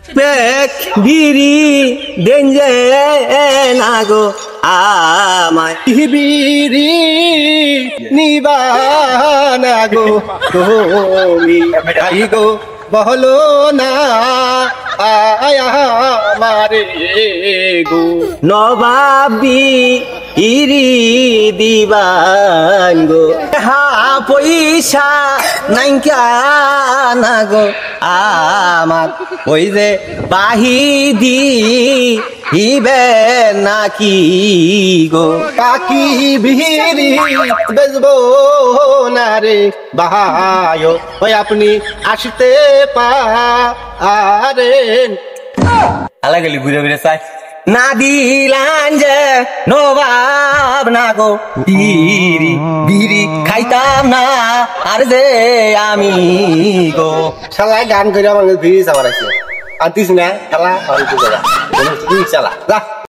পেক বিড়ি দেন যে না গো আমায় বিড়ি নিবা না গো তুমি আই গো বহলো না আয়া মারে গো নবাবি ইরি দিবান গো হা পয়সা নাইকা না গো আমার ওই যে বাহিদি হিবে নাকি গো কাকি বিড়ি বেজবো না রে ভাই ওই আপনি আসতে পারেন আলা গেলি ঘুরে ঘুরে চাই না দিলান যে নবাব না গো বিড়ি বিড়ি খাইতাম না আর যে আমি গো শালা গান করে আমাকে বিড়ি চাবার আছে আর দিস না খেলা চালা যা